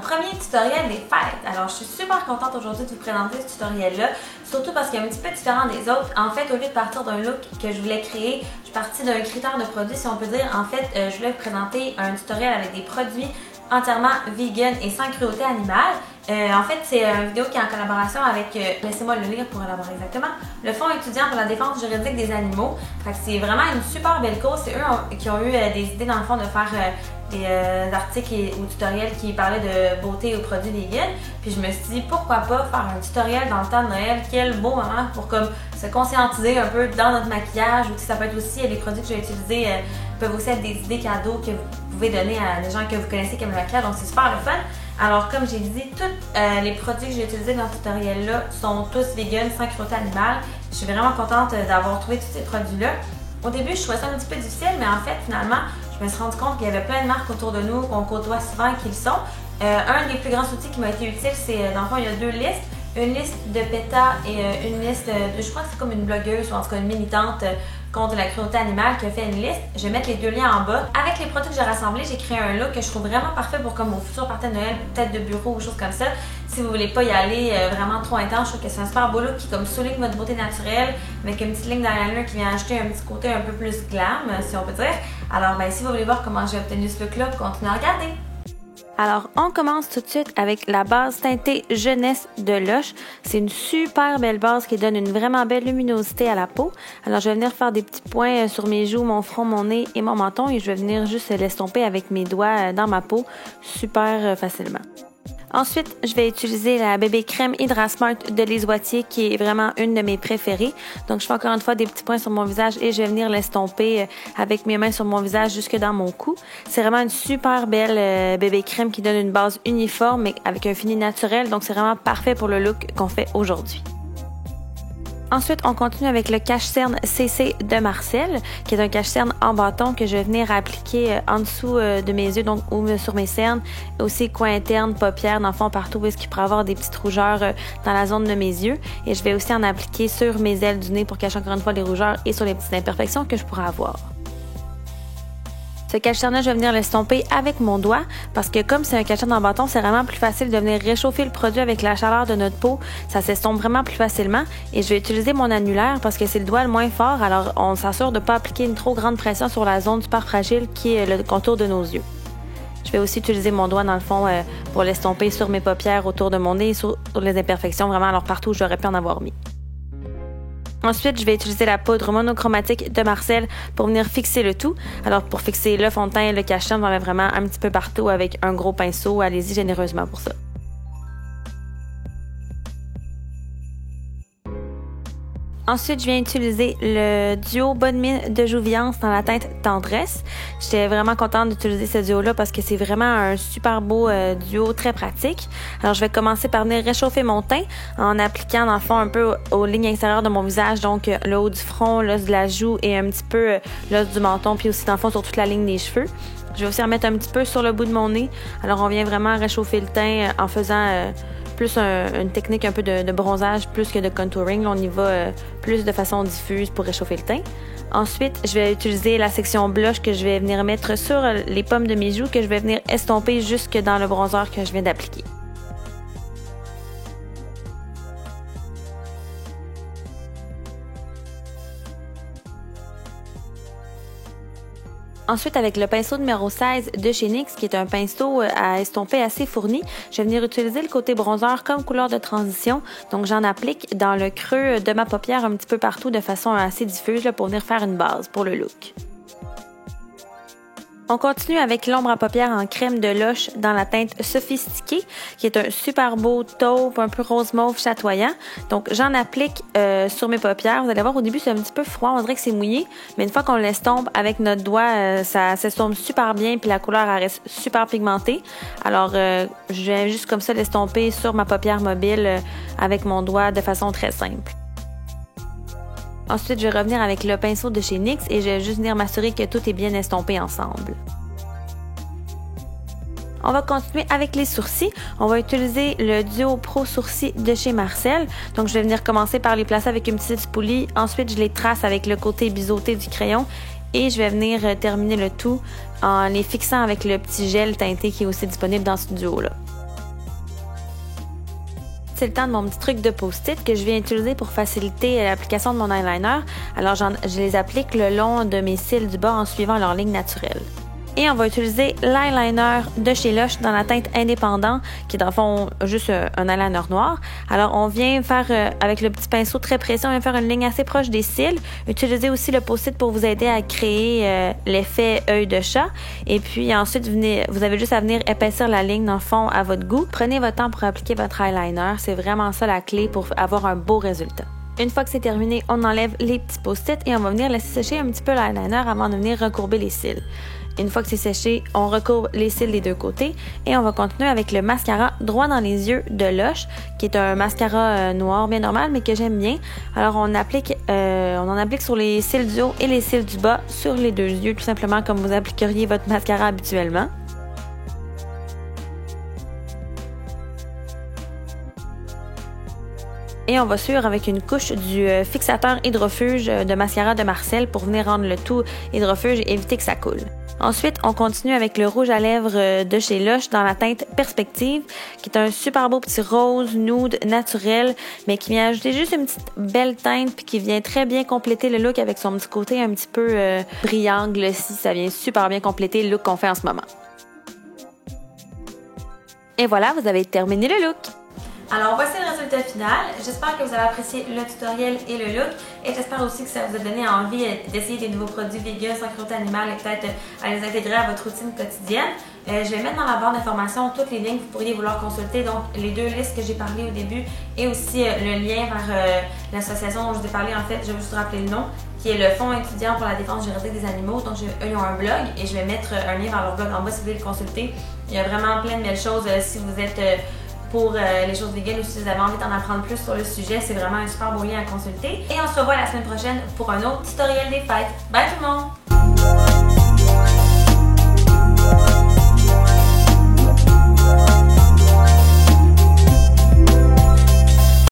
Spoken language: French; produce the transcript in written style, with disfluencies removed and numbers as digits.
premier tutoriel des fêtes. Alors, je suis super contente aujourd'hui de vous présenter ce tutoriel-là, surtout parce qu'il est un petit peu différent des autres. En fait, au lieu de partir d'un look que je voulais créer, je suis partie d'un critère de produit, si on peut dire. En fait, je voulais vous présenter un tutoriel avec des produits entièrement vegan et sans cruauté animale. En fait, c'est une vidéo qui est en collaboration avec, laissez-moi le lire pour élaborer exactement, le Fonds étudiant pour la défense juridique des animaux. Fait que c'est vraiment une super belle cause. C'est eux qui ont eu des idées dans le fond de faire des articles ou tutoriels qui parlaient de beauté aux produits vegan. Puis je me suis dit, pourquoi pas faire un tutoriel dans le temps de Noël? Quel beau moment pour comme se conscientiser un peu dans notre maquillage. Ou ça peut être aussi, les produits que j'ai utilisés peuvent aussi être des idées cadeaux que vous pouvez donner à des gens que vous connaissez comme le maquillage. Donc c'est super le fun. Alors, comme j'ai dit, tous les produits que j'ai utilisés dans ce tutoriel-là sont tous vegan, sans cruauté animale. Je suis vraiment contente d'avoir trouvé tous ces produits-là. Au début, je trouvais ça un petit peu difficile, mais en fait, finalement, je me suis rendu compte qu'il y avait plein de marques autour de nous qu'on côtoie souvent et qui le sont. Un des plus grands outils qui m'a été utile, c'est, dans le fond, il y a deux listes. Une liste de PETA et une liste de, je crois que c'est comme une blogueuse ou en tout cas une militante contre la cruauté animale qui a fait une liste. Je vais mettre les deux liens en bas. Avec les produits que j'ai rassemblés, j'ai créé un look que je trouve vraiment parfait pour comme mon futur party de Noël, peut-être de bureau ou choses comme ça. Si vous voulez pas y aller vraiment trop intense, je trouve que c'est un super beau look qui comme souligne votre beauté naturelle avec une petite ligne d'eyeliner qui vient ajouter un petit côté un peu plus glam, si on peut dire. Alors, ben, si vous voulez voir comment j'ai obtenu ce look-là, continuez à regarder. Alors, on commence tout de suite avec la base teintée Jeunesse de Lush. C'est une super belle base qui donne une vraiment belle luminosité à la peau. Alors, je vais venir faire des petits points sur mes joues, mon front, mon nez et mon menton et je vais venir juste l'estomper avec mes doigts dans ma peau super facilement. Ensuite, je vais utiliser la bébé crème Hydra Smart de Lise Wattier qui est vraiment une de mes préférées. Donc, je fais encore une fois des petits points sur mon visage et je vais venir l'estomper avec mes mains sur mon visage jusque dans mon cou. C'est vraiment une super belle bébé crème qui donne une base uniforme mais avec un fini naturel. Donc, c'est vraiment parfait pour le look qu'on fait aujourd'hui. Ensuite, on continue avec le cache-cerne CC de Marcel, qui est un cache-cerne en bâton que je vais venir appliquer en dessous de mes yeux, donc ou sur mes cernes, aussi coin interne, paupières, dans le fond, partout où est-ce qu'il pourrait avoir des petites rougeurs dans la zone de mes yeux. Et je vais aussi en appliquer sur mes ailes du nez pour cacher encore une fois les rougeurs et sur les petites imperfections que je pourrais avoir. Ce cache-cerne-là, je vais venir l'estomper avec mon doigt parce que comme c'est un cache-cerne en bâton, c'est vraiment plus facile de venir réchauffer le produit avec la chaleur de notre peau. Ça s'estompe vraiment plus facilement et je vais utiliser mon annulaire parce que c'est le doigt le moins fort. Alors, on s'assure de ne pas appliquer une trop grande pression sur la zone super fragile qui est le contour de nos yeux. Je vais aussi utiliser mon doigt dans le fond pour l'estomper sur mes paupières, autour de mon nez, sur les imperfections, vraiment alors partout où j'aurais pu en avoir mis. Ensuite, je vais utiliser la poudre monochromatique de Marcel pour venir fixer le tout. Alors, pour fixer le fond de teint et le cache-cerne, on va vraiment un petit peu partout avec un gros pinceau. Allez-y généreusement pour ça. Ensuite, je viens utiliser le duo Bonne Mine de Jouviance dans la teinte Tendresse. J'étais vraiment contente d'utiliser ce duo-là parce que c'est vraiment un super beau duo très pratique. Alors, je vais commencer par venir réchauffer mon teint en appliquant dans le fond un peu aux lignes extérieures de mon visage, donc le haut du front, l'os de la joue et un petit peu l'os du menton, puis aussi dans le fond sur toute la ligne des cheveux. Je vais aussi en mettre un petit peu sur le bout de mon nez. Alors, on vient vraiment réchauffer le teint en faisant plus une technique un peu de bronzage plus que de contouring. Là, on y va plus de façon diffuse pour réchauffer le teint. Ensuite, je vais utiliser la section blush que je vais venir mettre sur les pommes de mes joues que je vais venir estomper jusque dans le bronzer que je viens d'appliquer. Ensuite, avec le pinceau numéro 16 de chez NYX, qui est un pinceau à estomper assez fourni, je vais venir utiliser le côté bronzer comme couleur de transition. Donc, j'en applique dans le creux de ma paupière un petit peu partout de façon assez diffuse là, pour venir faire une base pour le look. On continue avec l'ombre à paupières en crème de Lush dans la teinte Sophistiquée, qui est un super beau taupe, un peu rose mauve chatoyant. Donc, j'en applique sur mes paupières. Vous allez voir, au début, c'est un petit peu froid, on dirait que c'est mouillé, mais une fois qu'on l'estompe avec notre doigt, ça s'estompe super bien, puis la couleur elle reste super pigmentée. Alors, je viens juste comme ça l'estomper sur ma paupière mobile avec mon doigt de façon très simple. Ensuite, je vais revenir avec le pinceau de chez NYX et je vais juste venir m'assurer que tout est bien estompé ensemble. On va continuer avec les sourcils. On va utiliser le duo Pro Sourcils de chez Marcel. Donc, je vais venir commencer par les placer avec une petite spoolie. Ensuite, je les trace avec le côté biseauté du crayon et je vais venir terminer le tout en les fixant avec le petit gel teinté qui est aussi disponible dans ce duo-là. c'est le temps de mon petit truc de post-it que je viens utiliser pour faciliter l'application de mon eyeliner. Alors, je les applique le long de mes cils du bas en suivant leur ligne naturelle. Et on va utiliser l'eyeliner de chez Lush dans la teinte indépendant, qui est dans le fond juste un eyeliner noir. Alors, on vient faire, avec le petit pinceau très précis, on vient faire une ligne assez proche des cils. Utilisez aussi le post-it pour vous aider à créer l'effet œil de chat. Et puis ensuite, vous avez juste à venir épaissir la ligne dans le fond à votre goût. Prenez votre temps pour appliquer votre eyeliner. C'est vraiment ça la clé pour avoir un beau résultat. Une fois que c'est terminé, on enlève les petits post-it et on va venir laisser sécher un petit peu l'eyeliner avant de venir recourber les cils. Une fois que c'est séché, on recourbe les cils des deux côtés et on va continuer avec le mascara droit dans les yeux de Lush, qui est un mascara noir bien normal mais que j'aime bien. Alors on en applique sur les cils du haut et les cils du bas sur les deux yeux, tout simplement comme vous appliqueriez votre mascara habituellement. Et on va suivre avec une couche du fixateur hydrofuge de mascara de Marcel pour venir rendre le tout hydrofuge et éviter que ça coule. Ensuite, on continue avec le rouge à lèvres de chez Lush dans la teinte Perspective, qui est un super beau petit rose nude naturel, mais qui vient ajouter juste une petite belle teinte puis qui vient très bien compléter le look avec son petit côté un petit peu brillant, glossy. Ça vient super bien compléter le look qu'on fait en ce moment. Et voilà, vous avez terminé le look! Alors voici le résultat final. J'espère que vous avez apprécié le tutoriel et le look et j'espère aussi que ça vous a donné envie d'essayer des nouveaux produits vegan sans cruauté animale et peut-être à les intégrer à votre routine quotidienne. Je vais mettre dans la barre d'informations toutes les lignes que vous pourriez vouloir consulter, donc les deux listes que j'ai parlé au début et aussi le lien vers l'association dont je vous ai parlé. En fait, je vais juste rappeler le nom, qui est le Fonds étudiant pour la défense juridique des animaux. Donc eux, ils ont un blog et je vais mettre un lien vers leur blog en bas si vous voulez le consulter. Il y a vraiment plein de belles choses si vous êtes pour les choses véganes ou si vous avez envie d'en apprendre plus sur le sujet. C'est vraiment un super beau lien à consulter. Et on se revoit la semaine prochaine pour un autre tutoriel des fêtes. Bye tout le monde!